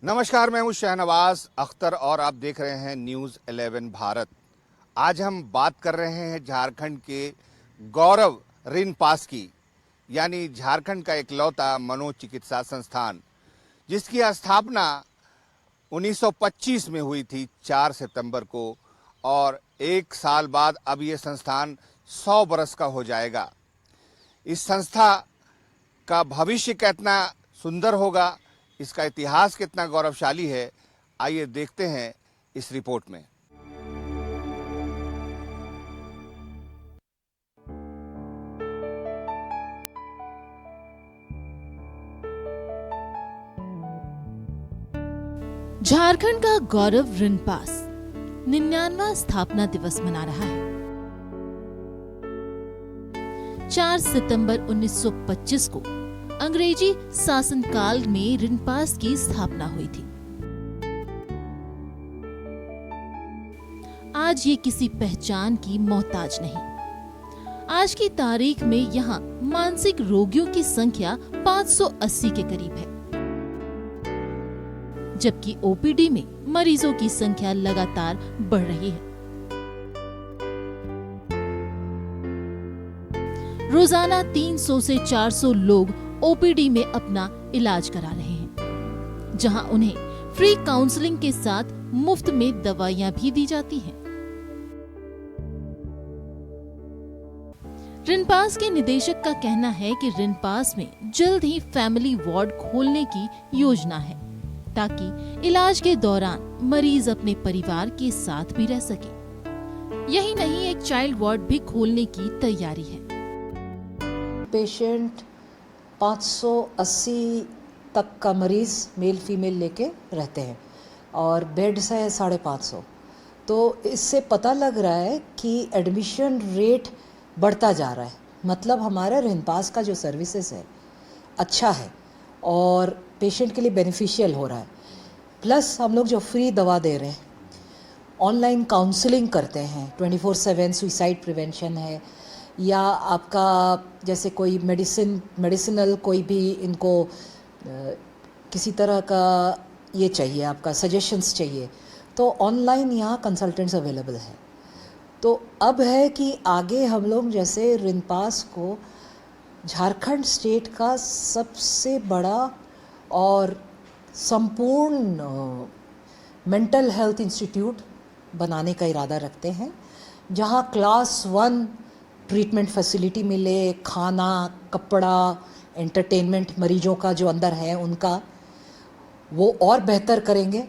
नमस्कार, मैं हूं शहनवाज अख्तर और आप देख रहे हैं न्यूज़ 11 भारत। आज हम बात कर रहे हैं झारखंड के गौरव रिनपास की, यानी झारखंड का इकलौता मनोचिकित्सा संस्थान, जिसकी स्थापना 1925 में हुई थी 4 सितंबर को, और एक साल बाद अब ये संस्थान 100 बरस का हो जाएगा। इस संस्था का भविष्य कितना सुंदर होगा, इसका इतिहास कितना गौरवशाली है, आइए देखते हैं इस रिपोर्ट में। झारखंड का गौरव रिनपास 99वां स्थापना दिवस मना रहा है। 4 सितंबर 1925 को अंग्रेजी शासनकाल में रिनपास की स्थापना हुई थी। आज ये किसी पहचान की मोहताज नहीं। आज की तारीख में यहाँ मानसिक रोगियों की संख्या 580 के करीब है, जबकि ओपीडी में मरीजों की संख्या लगातार बढ़ रही है। रोजाना 300 से 400 लोग ओपीडी में अपना इलाज करा रहे हैं, जहां उन्हें फ्री काउंसलिंग के साथ मुफ्त में दवाइयां भी दी जाती हैं। रिनपास के निदेशक का कहना है कि रिनपास में जल्द ही फैमिली वार्ड खोलने की योजना है, ताकि इलाज के दौरान मरीज अपने परिवार के साथ भी रह सके। यही नहीं, एक चाइल्ड वार्ड भी खोलने की तैयारी है। पेशेंट 580 तक का मरीज मेल फीमेल लेके रहते हैं और बेड्स है 550। तो इससे पता लग रहा है कि एडमिशन रेट बढ़ता जा रहा है। मतलब हमारा रिनपास का जो सर्विसेज है अच्छा है और पेशेंट के लिए बेनिफिशियल हो रहा है। प्लस हम लोग जो फ्री दवा दे रहे हैं, ऑनलाइन काउंसलिंग करते हैं, 24/7 सुसाइड प्रिवेंशन है, या आपका जैसे कोई मेडिसिनल कोई भी इनको किसी तरह का ये चाहिए, आपका सजेशंस चाहिए, तो ऑनलाइन यहाँ कंसल्टेंट्स अवेलेबल है। तो अब है कि आगे हम लोग जैसे रिनपास को झारखंड स्टेट का सबसे बड़ा और संपूर्ण मेंटल हेल्थ इंस्टीट्यूट बनाने का इरादा रखते हैं, जहाँ क्लास 1 ट्रीटमेंट फैसिलिटी मिले, खाना, कपड़ा, एंटरटेनमेंट मरीजों का जो अंदर है उनका वो और बेहतर करेंगे।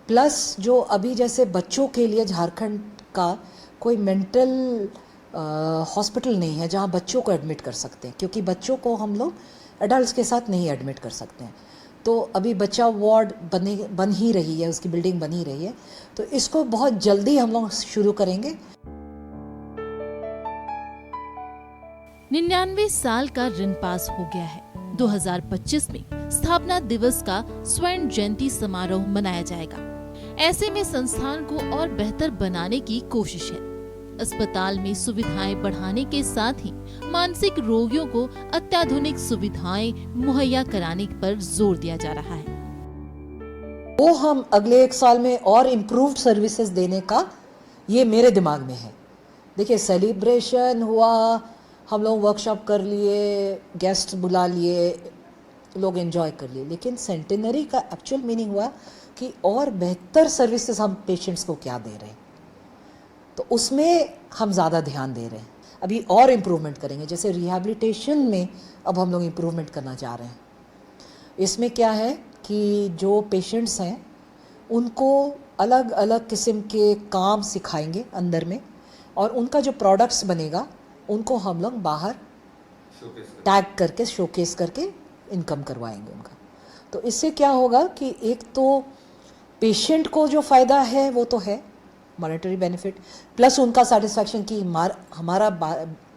प्लस जो अभी जैसे बच्चों के लिए झारखंड का कोई मेंटल हॉस्पिटल नहीं है जहाँ बच्चों को एडमिट कर सकते हैं, क्योंकि बच्चों को हम लोग एडल्ट्स के साथ नहीं एडमिट कर सकते हैं। तो अभी बच्चा वार्ड बन ही रही है, उसकी बिल्डिंग बन ही रही है, तो इसको बहुत जल्दी हम लोग शुरू करेंगे। 99 साल का रिनपास हो गया है। 2025 में स्थापना दिवस का स्वर्ण जयंती समारोह मनाया जाएगा। ऐसे में संस्थान को और बेहतर बनाने की कोशिश है। अस्पताल में सुविधाएं बढ़ाने के साथ ही मानसिक रोगियों को अत्याधुनिक सुविधाएं मुहैया कराने पर जोर दिया जा रहा है। वो हम अगले 1 साल में और इम्प्रूव्ड सर्विसेज देने का ये मेरे दिमाग में है। देखिए, सेलिब्रेशन हुआ, हम लोग वर्कशॉप कर लिए, गेस्ट बुला लिए, लोग एंजॉय कर लिए, लेकिन सेंटेनरी का एक्चुअल मीनिंग हुआ कि और बेहतर सर्विसेज हम पेशेंट्स को क्या दे रहे हैं, तो उसमें हम ज़्यादा ध्यान दे रहे हैं। अभी और इम्प्रूवमेंट करेंगे, जैसे रिहैबिलिटेशन में अब हम लोग इम्प्रूवमेंट करना चाह रहे हैं। इसमें क्या है कि जो पेशेंट्स हैं उनको अलग अलग किस्म के काम सिखाएंगे अंदर में, और उनका जो प्रोडक्ट्स बनेगा उनको हम लोग बाहर टैग करके शोकेस करके इनकम करवाएंगे उनका। तो इससे क्या होगा कि एक तो पेशेंट को जो फ़ायदा है वो तो है मॉनेटरी बेनिफिट, प्लस उनका सेटिस्फैक्शन कि हमारा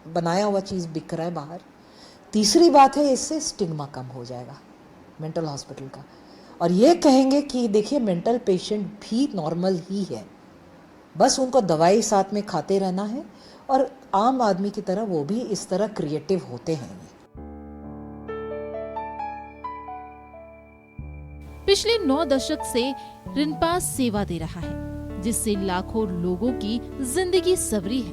बनाया हुआ चीज़ बिक रहा है बाहर। तीसरी बात है, इससे स्टिग्मा कम हो जाएगा मेंटल हॉस्पिटल का, और ये कहेंगे कि देखिए मेंटल पेशेंट भी नॉर्मल ही है, बस उनको दवाई साथ में खाते रहना है, और आम आदमी की तरह वो भी इस तरह क्रिएटिव होते हैं। पिछले 9 दशक से रिनपास सेवा दे रहा है, जिससे लाखों लोगों की जिंदगी संवरी है।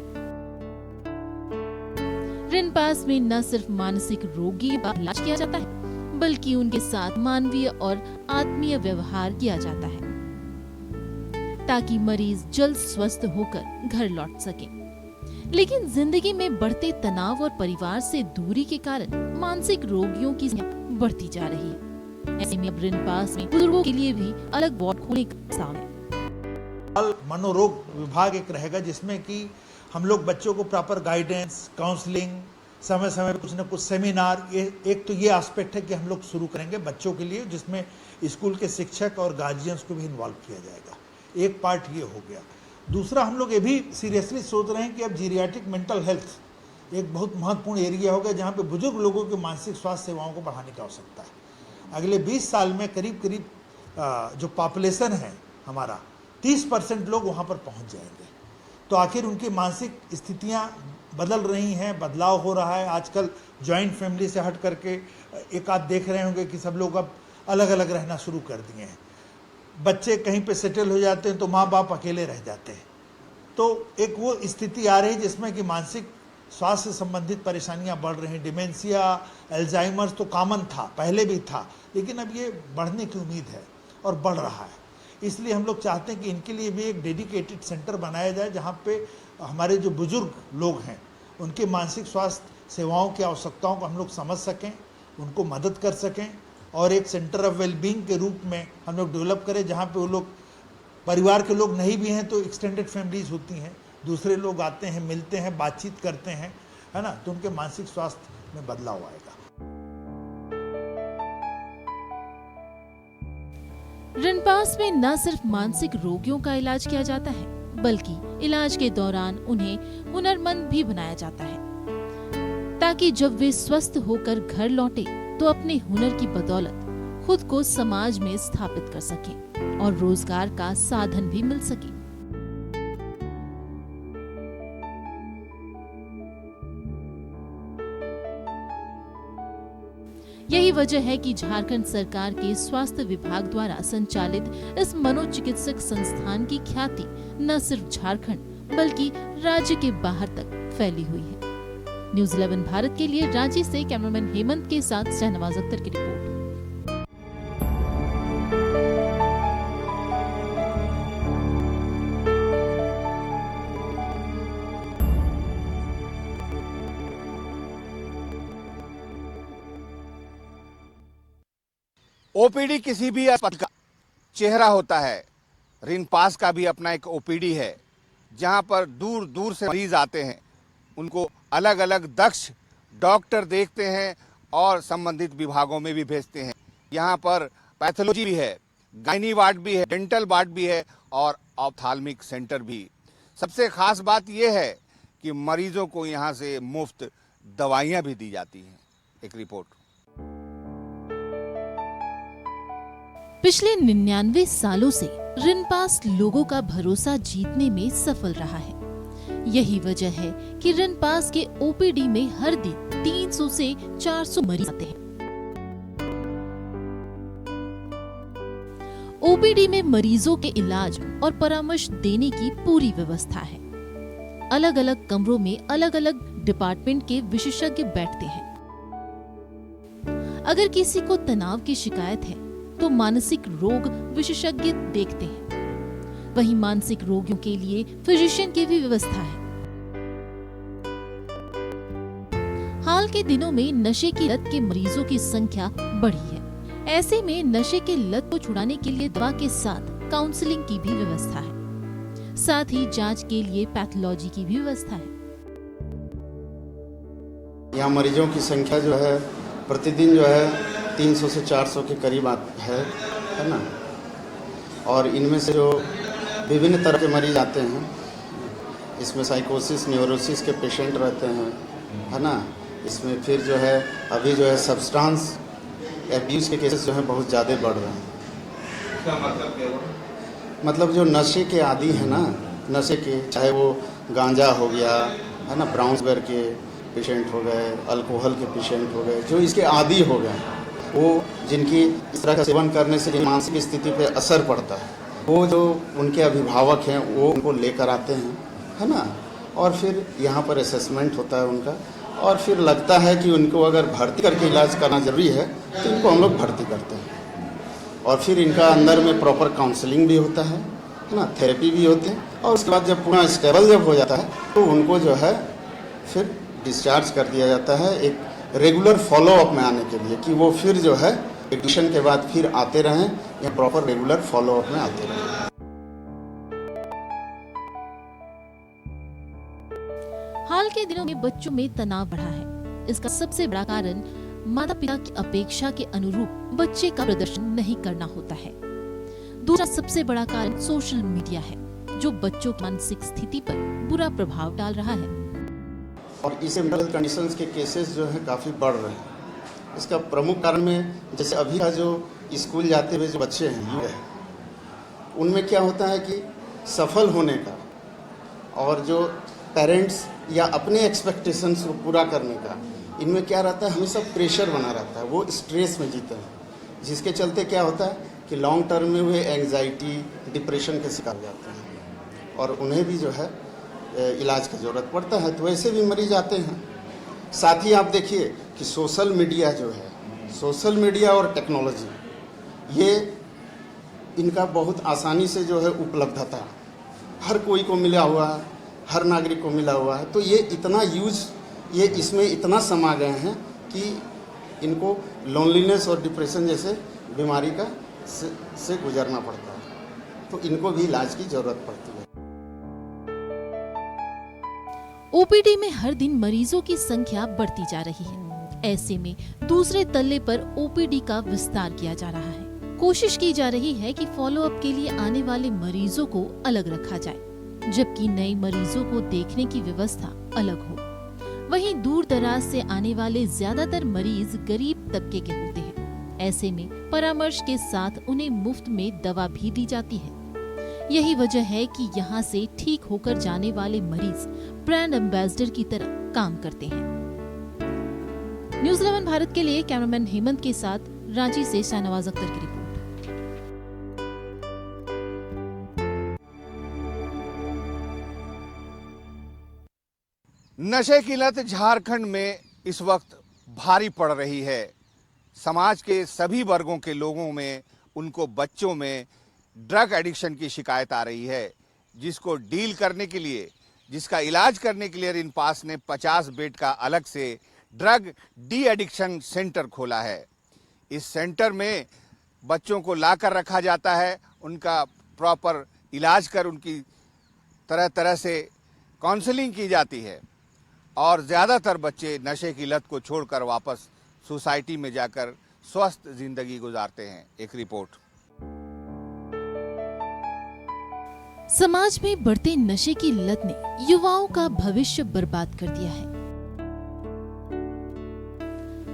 रिनपास में न सिर्फ मानसिक रोगी का इलाज किया जाता है, बल्कि उनके साथ मानवीय और आत्मीय व्यवहार किया जाता है, ताकि मरीज जल्द स्वस्थ होकर घर लौट सके। लेकिन जिंदगी में बढ़ते तनाव और परिवार से दूरी के कारण मानसिक रोगियों की संख्या बढ़ती जा रही है। ऐसे में अब रिनपास में बुजुर्गों के लिए भी अलग वार्ड खोलने का प्रस्ताव है। मनोरोग विभाग एक रहेगा, जिसमें कि हम लोग बच्चों को प्रॉपर गाइडेंस, काउंसलिंग, समय समय पर कुछ न कुछ सेमिनार, ये एक तो ये एस्पेक्ट है कि हम लोग शुरू करेंगे बच्चों के लिए, जिसमें स्कूल के शिक्षक और गार्जियंस को भी इन्वॉल्व किया जाएगा। एक पार्ट ये हो गया। दूसरा, हम लोग ये भी सीरियसली सोच रहे हैं कि अब जीरियाट्रिक मेंटल हेल्थ एक बहुत महत्वपूर्ण एरिया होगा, जहाँ पे बुजुर्ग लोगों की मानसिक स्वास्थ्य सेवाओं को बढ़ाने की आवश्यकता है। अगले 20 साल में करीब करीब जो पॉपुलेशन है हमारा, 30% लोग वहाँ पर पहुँच जाएंगे। तो आखिर उनकी मानसिक स्थितियाँ बदल रही हैं, बदलाव हो रहा है। आजकल जॉइंट फैमिली से हट करके एक आध देख रहे होंगे कि सब लोग अब अलग अलग रहना शुरू कर दिए हैं। बच्चे कहीं पे सेटल हो जाते हैं तो माँ बाप अकेले रह जाते हैं। तो एक वो स्थिति आ रही जिसमें कि मानसिक स्वास्थ्य से संबंधित परेशानियां बढ़ रही हैं। डिमेंशिया, अल्जाइमर्स तो कॉमन था, पहले भी था, लेकिन अब ये बढ़ने की उम्मीद है और बढ़ रहा है। इसलिए हम लोग चाहते हैं कि इनके लिए भी एक डेडिकेटेड सेंटर बनाया जाए, जहाँ पे हमारे जो बुजुर्ग लोग हैं उनके मानसिक स्वास्थ्य सेवाओं की आवश्यकताओं को हम लोग समझ सकें, उनको मदद कर सकें, और एक सेंटर ऑफ वेलबींग के रूप में हम लोग डेवलप करें, जहाँ पे वो लोग, परिवार के लोग नहीं भी हैं तो एक्सटेंडेड फैमिलीज होती हैं, दूसरे लोग आते हैं, मिलते हैं, बातचीत करते हैं, है ना, तो उनके मानसिक स्वास्थ्य में बदलाव आएगा। रिनपास में न सिर्फ मानसिक रोगियों का इलाज किया जाता है, बल्कि इलाज के दौरान उन्हें हुनरमंद भी बनाया जाता है, ताकि जब वे स्वस्थ होकर घर लौटे तो अपने हुनर की बदौलत खुद को समाज में स्थापित कर सकें और रोजगार का साधन भी मिल सके। यही वजह है कि झारखंड सरकार के स्वास्थ्य विभाग द्वारा संचालित इस मनोचिकित्सक संस्थान की ख्याति न सिर्फ झारखंड बल्कि राज्य के बाहर तक फैली हुई है। न्यूज़ 11 भारत के लिए रांची से कैमरामैन हेमंत के साथ शहनवाज अख्तर की रिपोर्ट। ओपीडी किसी भी अस्पताल का चेहरा होता है। रिनपास का भी अपना एक ओपीडी है, जहां पर दूर दूर से मरीज आते हैं। उनको अलग अलग दक्ष डॉक्टर देखते हैं और संबंधित विभागों में भी भेजते हैं। यहाँ पर पैथोलॉजी भी है, गायनी वार्ड भी है, डेंटल वार्ड भी है और ऑप्थाल्मिक सेंटर भी। सबसे खास बात यह है कि मरीजों को यहाँ से मुफ्त दवाइयाँ भी दी जाती हैं। एक रिपोर्ट। पिछले 99 सालों से रिनपास लोगों का भरोसा जीतने में सफल रहा है। यही वजह है कि रिनपास के ओपीडी में हर दिन 300 से 400 मरीज आते हैं। ओपीडी में मरीजों के इलाज और परामर्श देने की पूरी व्यवस्था है। अलग अलग कमरों में अलग अलग डिपार्टमेंट के विशेषज्ञ बैठते हैं। अगर किसी को तनाव की शिकायत है तो मानसिक रोग विशेषज्ञ देखते हैं। वहीं मानसिक रोगियों के लिए फिजिशियन की भी व्यवस्था है। हाल के दिनों में नशे की लत के मरीजों की संख्या बढ़ी है। ऐसे में नशे के लत को छुड़ाने के लिए दवा के साथ काउंसलिंग की भी व्यवस्था है। साथ ही जांच के लिए पैथोलॉजी की भी व्यवस्था है। यहाँ मरीजों की संख्या जो है प्रतिदिन जो है 300 से 400 के करीब है ना। और इनमें से जो विभिन्न तरह के मरीज आते हैं, इसमें साइकोसिस, न्यूरोसिस के पेशेंट रहते हैं, है ना। इसमें फिर जो है अभी जो है सब्सटेंस एब्यूज़ के केसेस जो हैं बहुत ज़्यादा बढ़ रहे हैं। क्या मतलब क्या हुआ? मतलब जो नशे के आदी है ना, नशे के, चाहे वो गांजा हो गया, है ना, ब्राउन शुगर के पेशेंट हो गए, अल्कोहल के पेशेंट हो गए, जो इसके आदी हो गए, वो जिनकी इस तरह का सेवन करने से जिन मानसिक स्थिति पे असर पड़ता है, वो जो उनके अभिभावक हैं वो उनको लेकर आते हैं, है ना, और फिर यहाँ पर असेसमेंट होता है उनका, और फिर लगता है कि उनको अगर भर्ती करके इलाज करना जरूरी है तो इनको हम लोग भर्ती करते हैं, और फिर इनका अंदर में प्रॉपर काउंसलिंग भी होता है ना, थेरेपी भी होती है, और उसके बाद जब पूरा स्टेबल जब हो जाता है तो उनको जो है फिर डिस्चार्ज कर दिया जाता है एक रेगुलर फॉलोअप में आने के लिए, कि वो फिर जो है एडमिशन के बाद फिर आते रहें या प्रॉपर रेगुलर फॉलोअप में आते रहें। हाल के दिनों में बच्चों में तनाव बढ़ा है। इसका सबसे बड़ा कारण माता पिता की अपेक्षा के अनुरूप बच्चे का प्रदर्शन नहीं करना होता है। दूसरा सबसे बड़ा कारण सोशल मीडिया है, जो बच्चों की मानसिक स्थिति पर बुरा प्रभाव डाल रहा है। और इसे मेंटल कंडीशंस के केसेस जो हैं काफ़ी बढ़ रहे हैं। इसका प्रमुख कारण में जैसे अभी का जो स्कूल जाते हुए जो बच्चे हैं, उनमें क्या होता है कि सफल होने का और जो पेरेंट्स या अपने एक्सपेक्टेशंस को पूरा करने का, इनमें क्या रहता है, हमेशा प्रेशर बना रहता है, वो स्ट्रेस में जीते हैं, जिसके चलते क्या होता है कि लॉन्ग टर्म में वे एंग्जाइटी डिप्रेशन के शिकार हो जाते हैं और उन्हें भी जो है इलाज की ज़रूरत पड़ता है। तो ऐसे भी मरीज आते हैं। साथ ही आप देखिए कि सोशल मीडिया जो है, सोशल मीडिया और टेक्नोलॉजी, ये इनका बहुत आसानी से जो है उपलब्धता हर कोई को मिला हुआ है, हर नागरिक को मिला हुआ है, तो ये इतना यूज, ये इसमें इतना समा गए हैं कि इनको लोनलीनेस और डिप्रेशन जैसे बीमारी का से गुजरना पड़ता है, तो इनको भी इलाज की ज़रूरत पड़ती है। ओपीडी में हर दिन मरीजों की संख्या बढ़ती जा रही है। ऐसे में दूसरे तल्ले पर ओपीडी का विस्तार किया जा रहा है। कोशिश की जा रही है कि फॉलोअप के लिए आने वाले मरीजों को अलग रखा जाए, जबकि नए मरीजों को देखने की व्यवस्था अलग हो। वहीं दूर दराज से आने वाले ज्यादातर मरीज गरीब तबके के होते हैं। ऐसे में परामर्श के साथ उन्हें मुफ्त में दवा भी दी जाती है। यही वजह है कि यहाँ से ठीक होकर जाने वाले मरीज ब्रांड एम्बेसडर की तरह काम करते हैं। न्यूज़ 11 भारत के लिए कैमरामैन हेमंत के साथ रांची से शाहनवाज अख्तर की रिपोर्ट। नशे की लत झारखंड में इस वक्त भारी पड़ रही है। समाज के सभी वर्गों के लोगों में, उनको बच्चों में ड्रग एडिक्शन की शिकायत आ रही है, जिसको डील करने के लिए, जिसका इलाज करने के लिए रिनपास ने 50 बेड का अलग से ड्रग डी एडिक्शन सेंटर खोला है। इस सेंटर में बच्चों को लाकर रखा जाता है, उनका प्रॉपर इलाज कर उनकी तरह तरह से काउंसलिंग की जाती है और ज़्यादातर बच्चे नशे की लत को छोड़कर वापस सोसाइटी में जाकर स्वस्थ जिंदगी गुजारते हैं। एक रिपोर्ट। समाज में बढ़ते नशे की लत ने युवाओं का भविष्य बर्बाद कर दिया है।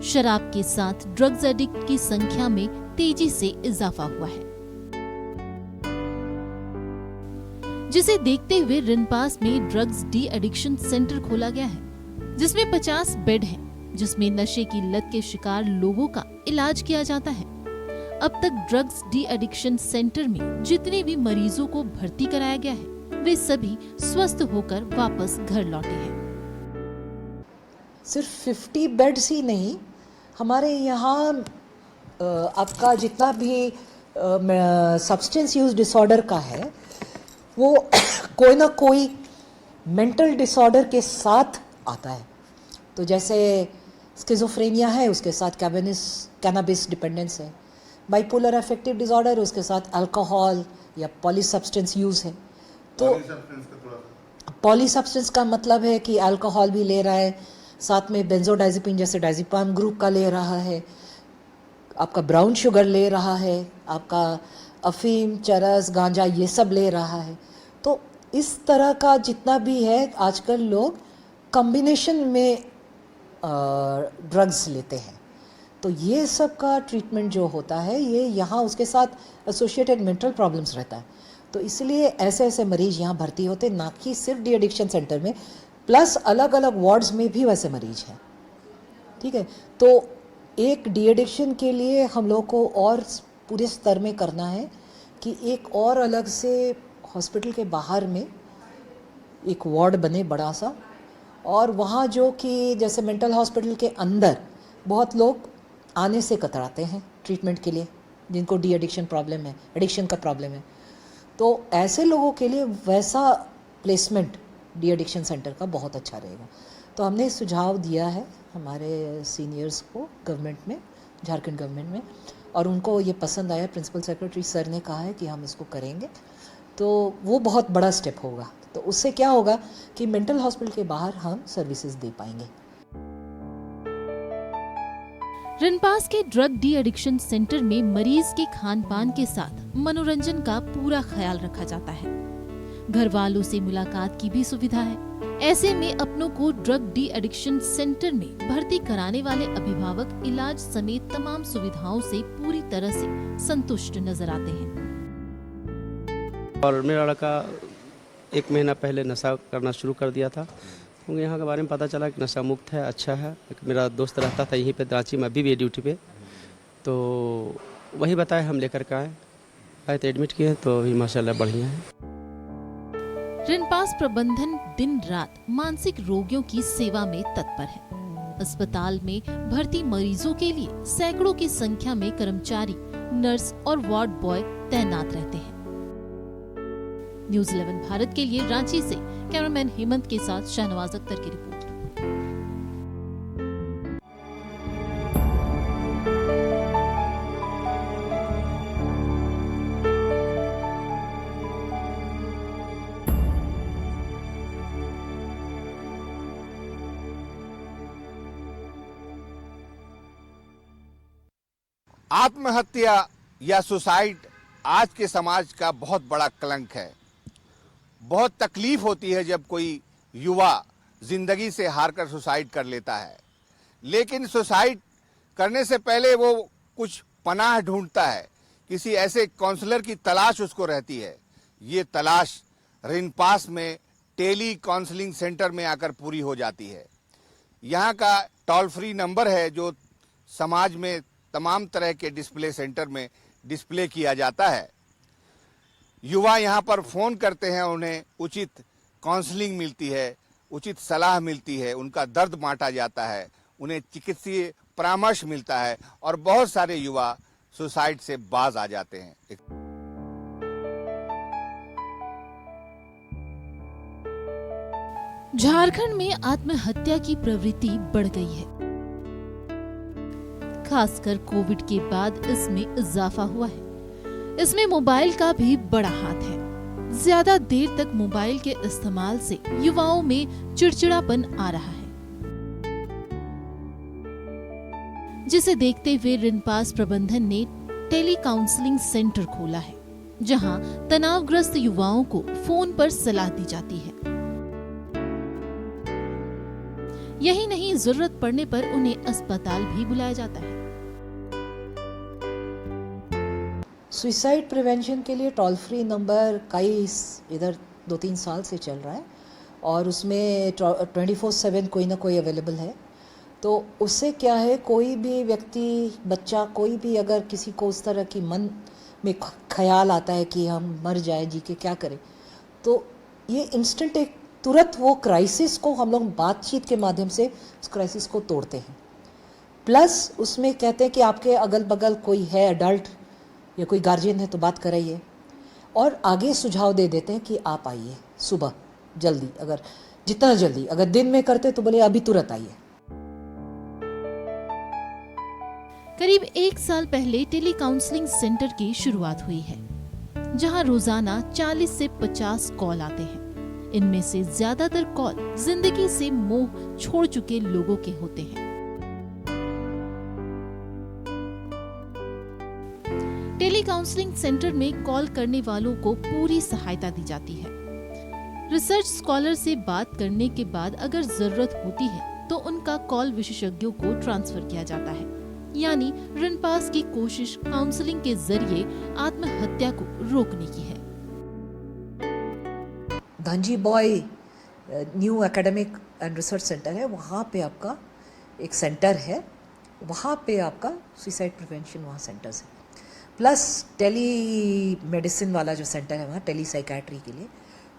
शराब के साथ ड्रग्स एडिक्ट की संख्या में तेजी से इजाफा हुआ है, जिसे देखते हुए रिनपास में ड्रग्स डी एडिक्शन सेंटर खोला गया है, जिसमें 50 बेड हैं, जिसमें नशे की लत के शिकार लोगों का इलाज किया जाता है। अब तक ड्रग्स डी एडिक्शन सेंटर में जितने भी मरीजों को भर्ती कराया गया है, वे सभी स्वस्थ होकर वापस घर लौटे हैं। सिर्फ 50 बेड्स ही नहीं, हमारे यहाँ आपका जितना भी सब्सटेंस यूज डिसऑर्डर का है, वो कोई ना कोई मेंटल डिसऑर्डर के साथ आता है। तो जैसे स्किज़ोफ्रेनिया है, उसके साथ कैनाबिस डिपेंडेंस है। बाइपोलर अफेक्टिव डिसऑर्डर, उसके साथ अल्कोहल या पॉली सब्सटेंस यूज है। तो पॉली सब्सटेंस का मतलब है कि अल्कोहल भी ले रहा है, साथ में बेंजोडाइजेपिन जैसे डाइजेपाम ग्रुप का ले रहा है, आपका ब्राउन शुगर ले रहा है, आपका अफीम, चरस, गांजा ये सब ले रहा है। तो इस तरह का जितना भी है, आजकल लोग कॉम्बिनेशन में ड्रग्स लेते हैं। तो ये सब का ट्रीटमेंट जो होता है, ये यहाँ उसके साथ एसोसिएटेड मेंटल प्रॉब्लम्स रहता है। तो इसलिए ऐसे ऐसे मरीज यहाँ भर्ती होते, ना कि सिर्फ डी एडिक्शन सेंटर में, प्लस अलग अलग वार्ड्स में भी वैसे मरीज हैं। ठीक है, तो एक डी एडिक्शन के लिए हम लोग को और पूरे स्तर में करना है कि एक और अलग से हॉस्पिटल के बाहर में एक वार्ड बने बड़ा सा, और वहाँ जो कि जैसे मेंटल हॉस्पिटल के अंदर बहुत लोग आने से कतराते हैं ट्रीटमेंट के लिए, जिनको डी एडिक्शन प्रॉब्लम है, एडिक्शन का प्रॉब्लम है, तो ऐसे लोगों के लिए वैसा प्लेसमेंट डी एडिक्शन सेंटर का बहुत अच्छा रहेगा। तो हमने सुझाव दिया है हमारे सीनियर्स को गवर्नमेंट में, झारखंड गवर्नमेंट में, और उनको ये पसंद आया। प्रिंसिपल सेक्रेटरी सर ने कहा है कि हम इसको करेंगे, तो वो बहुत बड़ा स्टेप होगा। तो उससे क्या होगा कि मेंटल हॉस्पिटल के बाहर हम सर्विसेज दे पाएंगे। रिनपास के ड्रग डी एडिक्शन सेंटर में मरीज के खान पान के साथ मनोरंजन का पूरा ख्याल रखा जाता है। घर वालों से मुलाकात की भी सुविधा है। ऐसे में अपनों को ड्रग डी एडिक्शन सेंटर में भर्ती कराने वाले अभिभावक इलाज समेत तमाम सुविधाओं से पूरी तरह से संतुष्ट नजर आते हैं। और मेरा लड़का 1 महीना पहले नशा करना शुरू कर दिया था, क्योंकि यहाँ के बारे में पता चला कि नशा मुक्त है, अच्छा है। एक मेरा दोस्त रहता था यहीं पे रांची में, अभी भी ड्यूटी पे, तो वही बताया, हम लेकर के आए तो एडमिट किए, तो अभी माशाल्लाह बढ़िया है। रिनपास प्रबंधन दिन रात मानसिक रोगियों की सेवा में तत्पर है। अस्पताल में भर्ती मरीजों के लिए सैकड़ों की संख्या में कर्मचारी, नर्स और वार्ड बॉय तैनात रहते हैं। न्यूज़ 11 भारत के लिए रांची से कैमरामैन हेमंत के साथ शाहनवाज अख्तर की रिपोर्ट। आत्महत्या या सुसाइड आज के समाज का बहुत बड़ा कलंक है। बहुत तकलीफ होती है जब कोई युवा जिंदगी से हारकर सुसाइड कर लेता है, लेकिन सुसाइड करने से पहले वो कुछ पनाह ढूंढता है, किसी ऐसे काउंसलर की तलाश उसको रहती है। ये तलाश रिनपास में टेली काउंसलिंग सेंटर में आकर पूरी हो जाती है। यहाँ का टोल फ्री नंबर है जो समाज में तमाम तरह के डिस्प्ले सेंटर में डिस्प्ले किया जाता है। युवा यहाँ पर फोन करते हैं, उन्हें उचित काउंसलिंग मिलती है, उचित सलाह मिलती है, उनका दर्द बांटा जाता है, उन्हें चिकित्सीय परामर्श मिलता है और बहुत सारे युवा सुसाइड से बाज आ जाते हैं। झारखंड में आत्महत्या की प्रवृत्ति बढ़ गई है। खासकर कोविड के बाद इसमें इजाफा हुआ है। इसमें मोबाइल का भी बड़ा हाथ है। ज्यादा देर तक मोबाइल के इस्तेमाल से युवाओं में चिड़चिड़ापन आ रहा है, जिसे देखते हुए रिनपास प्रबंधन ने टेली काउंसलिंग सेंटर खोला है, जहां तनावग्रस्त युवाओं को फोन पर सलाह दी जाती है। यही नहीं, जरूरत पड़ने पर उन्हें अस्पताल भी बुलाया जाता है। सुसाइड प्रिवेंशन के लिए टोल फ्री नंबर कई इधर 2-3 साल से चल रहा है, और उसमें 24/7 कोई ना कोई अवेलेबल है। तो उससे क्या है, कोई भी व्यक्ति, बच्चा, कोई भी अगर किसी को उस तरह की मन में ख्याल आता है कि हम मर जाए, जी के क्या करें, तो ये इंस्टेंट एक तुरंत वो क्राइसिस को हम लोग बातचीत के माध्यम से उस क्राइसिस को तोड़ते हैं। प्लस उसमें कहते हैं कि आपके अगल बगल कोई है, अडल्ट या कोई गार्जियन है, तो बात कराइए, और आगे सुझाव दे देते हैं कि आप आइए सुबह जल्दी, अगर जितना जल्दी, अगर दिन में करते तो बोले अभी तुरंत आइए। करीब 1 साल पहले टेली काउंसलिंग सेंटर की शुरुआत हुई है, जहां रोजाना 40 से 50 कॉल आते हैं। इनमें से ज्यादातर कॉल जिंदगी से मोह छोड़ चुके लोगों के होते हैं। टेली काउंसलिंग सेंटर में कॉल करने वालों को पूरी सहायता दी जाती है। रिसर्च स्कॉलर से बात करने के बाद अगर जरूरत होती है तो उनका कॉल विशेषज्ञों को ट्रांसफर किया जाता है। यानी रिनपास की कोशिश काउंसलिंग के जरिए आत्महत्या को रोकने की है। धांजी बॉय new academic and research centre है, वहाँ पे आपका एक सेंटर है वहाँ पे आपका सुसाइड प्रिवेंशन वहाँ सेंटर्स है, प्लस टेली मेडिसिन वाला जो सेंटर है वहाँ टेली साइकेट्री के लिए,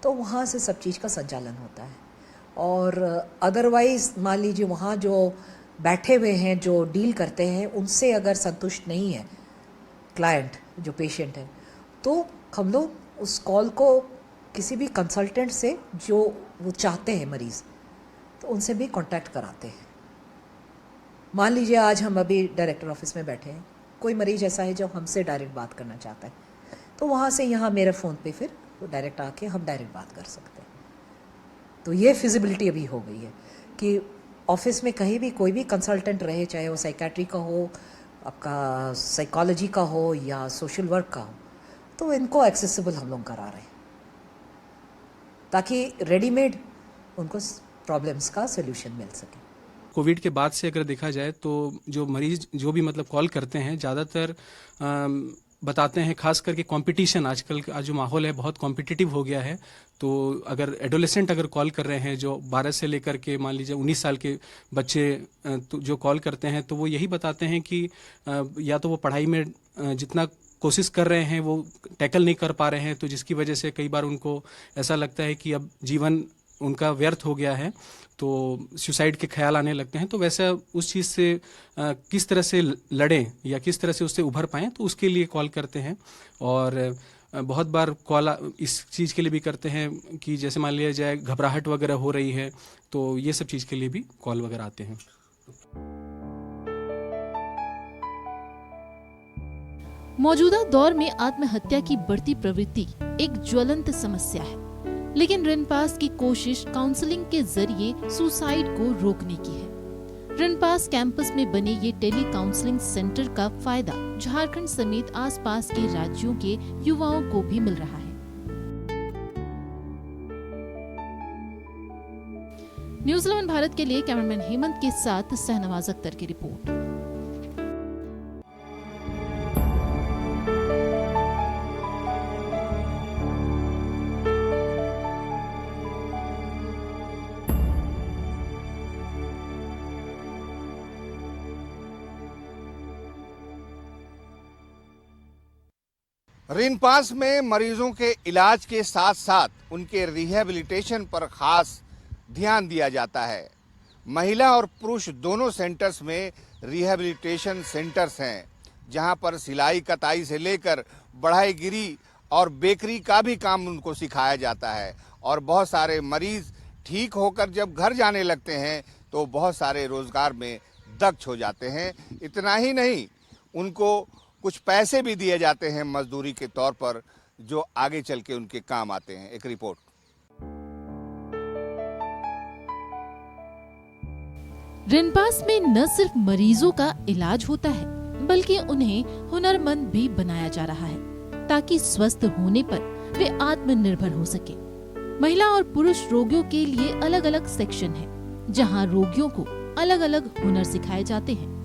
तो वहाँ से सब चीज़ का संचालन होता है। और अदरवाइज़ मान लीजिए वहाँ जो बैठे हुए हैं जो डील करते हैं उनसे अगर संतुष्ट नहीं है क्लाइंट जो पेशेंट है, तो हम लोग उस कॉल को किसी भी कंसल्टेंट से जो वो चाहते हैं मरीज़, तो उनसे भी कांटेक्ट कराते हैं। मान लीजिए आज हम अभी डायरेक्टर ऑफिस में बैठे हैं, कोई मरीज ऐसा है जो हमसे डायरेक्ट बात करना चाहता है, तो वहाँ से यहाँ मेरे फ़ोन पे फिर वो डायरेक्ट आके हम डायरेक्ट बात कर सकते हैं। तो ये फिजिबिलिटी अभी हो गई है कि ऑफिस में कहीं भी कोई भी कंसल्टेंट रहे, चाहे वो साइकेट्री का हो, आपका साइकोलॉजी का हो या सोशल वर्क का हो, तो इनको एक्सेसिबल हम लोग करा रहे हैं ताकि रेडीमेड उनको प्रॉब्लम्स का सोल्यूशन मिल सके। कोविड के बाद से अगर देखा जाए तो जो मरीज जो भी मतलब कॉल करते हैं ज़्यादातर बताते हैं, खास करके कंपटीशन आजकल का जो माहौल है बहुत कॉम्पिटिटिव हो गया है। तो अगर एडोलेसेंट अगर कॉल कर रहे हैं, जो 12 से लेकर के मान लीजिए 19 साल के बच्चे तो जो कॉल करते हैं, तो वो यही बताते हैं कि या तो वो पढ़ाई में जितना कोशिश कर रहे हैं वो टैकल नहीं कर पा रहे हैं, तो जिसकी वजह से कई बार उनको ऐसा लगता है कि अब जीवन उनका व्यर्थ हो गया है, तो सुसाइड के ख्याल आने लगते हैं। तो वैसे उस चीज़ से किस तरह से लड़ें या किस तरह से उससे उभर पाएँ, तो उसके लिए कॉल करते हैं। और बहुत बार कॉल इस चीज़ के लिए भी करते हैं कि जैसे मान लिया जाए घबराहट वगैरह हो रही है, तो ये सब चीज़ के लिए भी कॉल वगैरह आते हैं। मौजूदा दौर में आत्महत्या की बढ़ती प्रवृत्ति एक ज्वलंत समस्या है, लेकिन रिनपास की कोशिश काउंसलिंग के जरिए सुसाइड को रोकने की है। रिनपास कैंपस में बने ये टेली काउंसलिंग सेंटर का फायदा झारखंड समेत आसपास के राज्यों के युवाओं को भी मिल रहा है। न्यूज़ 11 भारत के लिए कैमरामैन हेमंत के साथ सहनवाज अख्तर की रिपोर्ट। रिनपास में मरीजों के इलाज के साथ साथ उनके रिहैबिलिटेशन पर खास ध्यान दिया जाता है। महिला और पुरुष दोनों सेंटर्स में रिहैबिलिटेशन सेंटर्स हैं, जहां पर सिलाई कताई से लेकर बढ़ाईगिरी और बेकरी का भी काम उनको सिखाया जाता है। और बहुत सारे मरीज ठीक होकर जब घर जाने लगते हैं तो बहुत सारे रोजगार में दक्ष हो जाते हैं। इतना ही नहीं, उनको कुछ पैसे भी दिए जाते हैं मजदूरी के तौर पर, जो आगे चल के उनके काम आते हैं। एक रिपोर्ट। रिनपास में न सिर्फ मरीजों का इलाज होता है, बल्कि उन्हें हुनरमंद भी बनाया जा रहा है ताकि स्वस्थ होने पर वे आत्मनिर्भर हो सके। महिला और पुरुष रोगियों के लिए अलग अलग सेक्शन है, जहां रोगियों को अलग अलग हुनर सिखाए जाते हैं।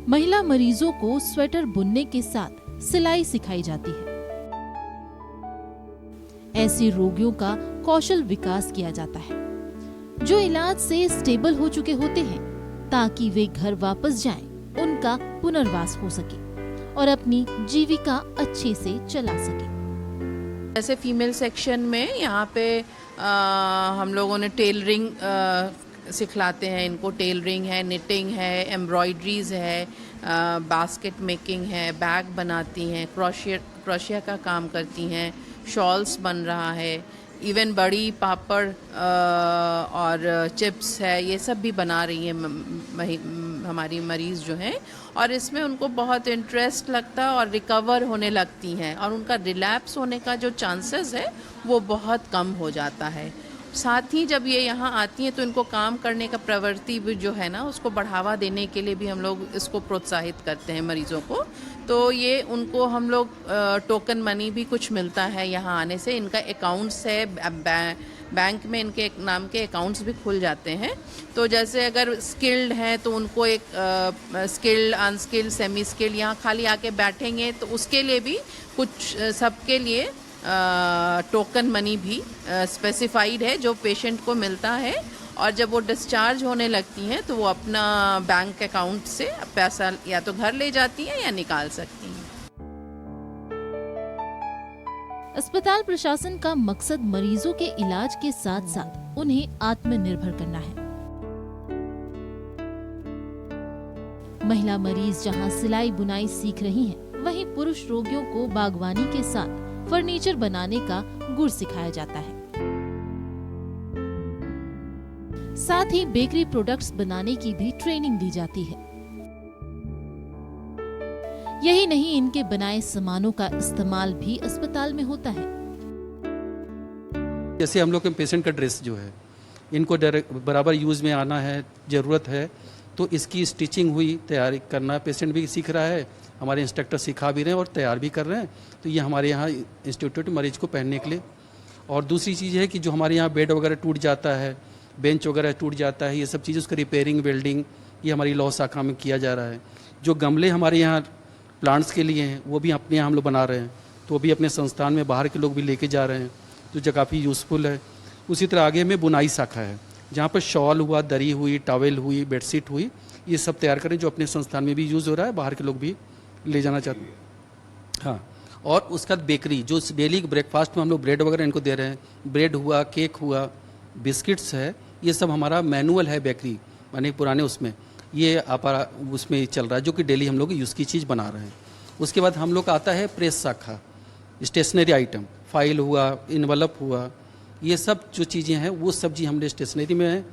महिला मरीजों को स्वेटर बुनने के साथ सिलाई सिखाई जाती है। ऐसे रोगियों का कौशल विकास किया जाता है जो इलाज से स्टेबल हो चुके होते हैं, ताकि वे घर वापस जाएं, उनका पुनर्वास हो सके और अपनी जीविका अच्छे से चला सके। जैसे फीमेल सेक्शन में यहाँ पे हम लोगों ने टेलरिंग सिखलाते हैं इनको। टेलरिंग है, निटिंग है, एम्ब्रॉयडरीज है, बास्केट मेकिंग है, बैग बनाती हैं, क्रोशिया का काम करती हैं, शॉल्स बन रहा है, इवन बड़ी पापड़ और चिप्स है, ये सब भी बना रही हैं हमारी मरीज़ जो हैं। और इसमें उनको बहुत इंटरेस्ट लगता है और रिकवर होने लगती हैं, और उनका रिलैप्स होने का जो चांसेस है वो बहुत कम हो जाता है। साथ ही जब ये यहाँ आती हैं तो इनको काम करने का प्रवृत्ति भी जो है ना, उसको बढ़ावा देने के लिए भी हम लोग इसको प्रोत्साहित करते हैं मरीजों को। तो ये उनको हम लोग टोकन मनी भी कुछ मिलता है यहाँ आने से। इनका अकाउंट्स है, बैंक में इनके नाम के अकाउंट्स भी खुल जाते हैं। तो जैसे अगर स्किल्ड हैं तो उनको एक स्किल्ड, अनस्किल्ड, सेमी स्किल्ड यहाँ खाली आके बैठेंगे तो उसके लिए भी कुछ सबके लिए टोकन मनी भी स्पेसिफाइड है जो पेशेंट को मिलता है। और जब वो डिस्चार्ज होने लगती हैं तो वो अपना बैंक अकाउंट से पैसा या तो घर ले जाती हैं या निकाल सकती हैं। अस्पताल प्रशासन का मकसद मरीजों के इलाज के साथ साथ उन्हें आत्मनिर्भर करना है। महिला मरीज जहां सिलाई बुनाई सीख रही हैं, वहीं पुरुष रोगियों को बागवानी के साथ फर्नीचर बनाने का गुर सिखाया जाता है। साथ ही बेकरी प्रोडक्ट्स बनाने की भी ट्रेनिंग दी जाती है। यही नहीं, इनके बनाए सामानों का इस्तेमाल भी अस्पताल में होता है। जैसे हम लोग के पेशेंट का ड्रेस जो है, इनको बराबर यूज़ में आना है, ज़रूरत है, तो इसकी स्टिचिंग हुई, तैयारी करना पेशेंट भी सीख रहा है, हमारे इंस्ट्रक्टर सिखा भी रहे हैं और तैयार भी कर रहे हैं। तो ये हमारे यहाँ इंस्टीट्यूट मरीज को पहनने के लिए। और दूसरी चीज़ है कि जो हमारे यहाँ बेड वगैरह टूट जाता है, बेंच वगैरह टूट जाता है, ये सब चीज़ उसका रिपेयरिंग, वेल्डिंग, ये हमारी लॉ शाखा में किया जा रहा है। जो गमले हमारे यहाँ प्लांट्स के लिए हैं, वो भी अपने यहाँ हम लोग बना रहे हैं, तो वो भी अपने संस्थान में बाहर के लोग भी लेके जा रहे हैं, जो काफ़ी यूज़फुल है। उसी तरह आगे में बुनाई शाखा है, जहाँ पर शॉल हुआ, दरी हुई, टॉवेल हुई, बेडशीट हुई, ये सब तैयार करें, जो अपने संस्थान में भी यूज़ हो रहा है, बाहर के लोग भी ले जाना चाहते हैं। हाँ, और उसका बेकरी, जो डेली ब्रेकफास्ट में हम लोग ब्रेड वगैरह इनको दे रहे हैं, ब्रेड हुआ, केक हुआ, बिस्किट्स है, ये सब हमारा मैनुअल है बेकरी, माने पुराने उसमें ये उसमें चल रहा है, जो कि डेली हम लोग यूज़ की चीज़ बना रहे हैं। उसके बाद हम लोग का आता है प्रेस शाखा, स्टेशनरी आइटम, फाइल हुआ, इन्वलप हुआ, ये सब जो चीज़ें हैं वो सब चीज़ हमने स्टेशनरी में है।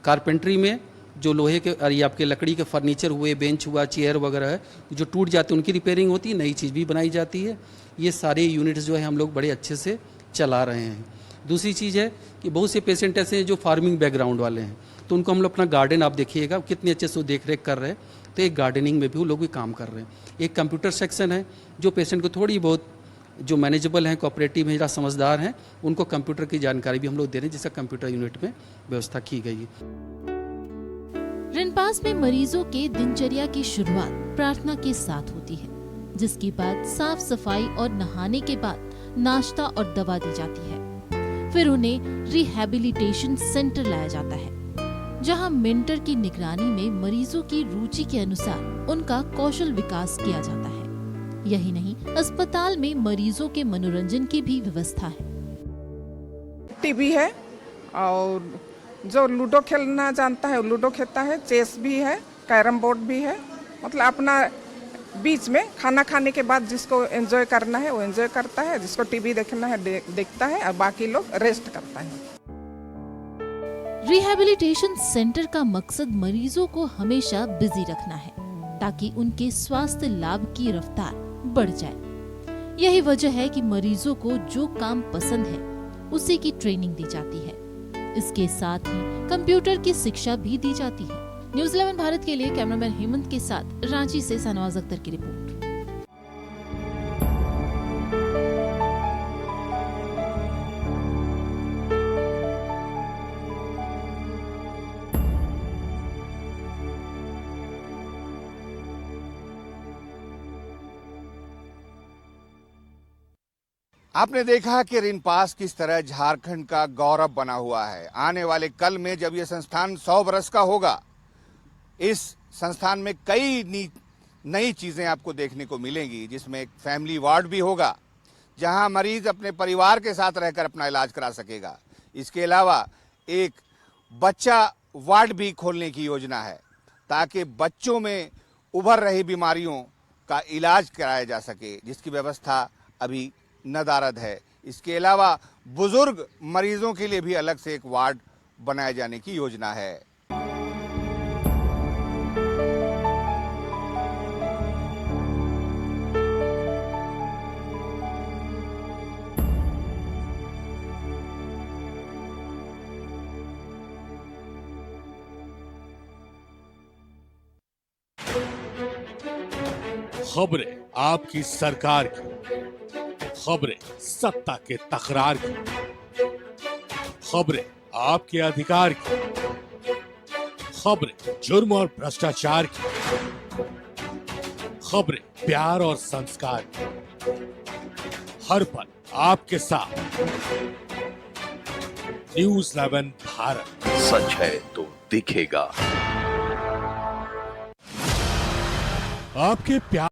कारपेंट्री में जो लोहे के और ये आपके लकड़ी के फर्नीचर हुए, बेंच हुआ, चेयर वगैरह है, जो टूट जाते हैं उनकी रिपेयरिंग होती है, नई चीज़ भी बनाई जाती है। ये सारे यूनिट्स जो है हम लोग बड़े अच्छे से चला रहे हैं। दूसरी चीज़ है कि बहुत से पेशेंट ऐसे हैं जो फार्मिंग बैकग्राउंड वाले हैं, तो उनको हम लोग अपना गार्डन, आप देखिएगा कितने अच्छे से वो देख रेख कर रहे हैं, तो एक गार्डनिंग में भी वो लोग भी काम कर रहे हैं। एक कंप्यूटर सेक्शन है, जो पेशेंट को थोड़ी बहुत जो मैनेजेबल हैं, कोऑपरेटिव हैं, समझदार हैं, उनको कंप्यूटर की जानकारी भी हम लोग दे रहे हैं, जिसका कंप्यूटर यूनिट में व्यवस्था की गई है। रिनपास में मरीजों के दिनचर्या की शुरुआत प्रार्थना के साथ होती है, जिसके बाद साफ सफाई और नहाने के बाद नाश्ता और दवा दी जाती है। फिर उन्हें रिहैबिलिटेशन सेंटर लाया जाता है, जहां मेंटर की निगरानी में मरीजों की रुचि के अनुसार उनका कौशल विकास किया जाता है। यही नहीं, अस्पताल में मरीजों के मनोरंजन की भी व्यवस्था है। टीवी है, और जो लूडो खेलना जानता है वो लूडो खेलता है, चेस भी है, कैरम बोर्ड भी है। मतलब अपना बीच में खाना खाने के बाद जिसको एंजॉय करना है वो एंजॉय करता है, जिसको टीवी देखना है देखता है, और बाकी लोग रेस्ट करता है। रिहैबिलिटेशन सेंटर का मकसद मरीजों को हमेशा बिजी रखना है, ताकि उनके स्वास्थ्य लाभ की रफ्तार बढ़ जाए। यही वजह है कि मरीजों को जो काम पसंद है उसी की ट्रेनिंग दी जाती है। इसके साथ ही कंप्यूटर की शिक्षा भी दी जाती है। न्यूज़ 11 भारत के लिए कैमरामैन हेमंत के साथ रांची से शाहनवाज अख्तर की रिपोर्ट। आपने देखा कि रिनपास किस तरह झारखंड का गौरव बना हुआ है। आने वाले कल में जब यह संस्थान 100 वर्ष का होगा, इस संस्थान में कई नई चीजें आपको देखने को मिलेंगी, जिसमें एक फैमिली वार्ड भी होगा, जहां मरीज अपने परिवार के साथ रहकर अपना इलाज करा सकेगा। इसके अलावा एक बच्चा वार्ड भी खोलने की योजना है, ताकि बच्चों में उभर रही बीमारियों का इलाज कराया जा सके, जिसकी व्यवस्था अभी नदारद है। इसके अलावा बुजुर्ग मरीजों के लिए भी अलग से एक वार्ड बनाए जाने की योजना है। खबरें आपकी सरकार की, खबरें सत्ता के तकरार की, खबरें आपके अधिकार की, खबरें जुर्म और भ्रष्टाचार की, खबरें प्यार और संस्कार की। हर पल आपके साथ न्यूज़ 11 भारत। सच है तो दिखेगा। आपके प्यार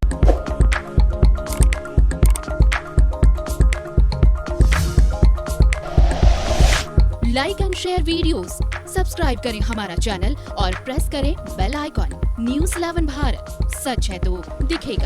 like and share videos, subscribe करें हमारा चैनल और प्रेस करें बेल आइकॉन। न्यूज़ 11 भारत, सच है तो दिखेगा।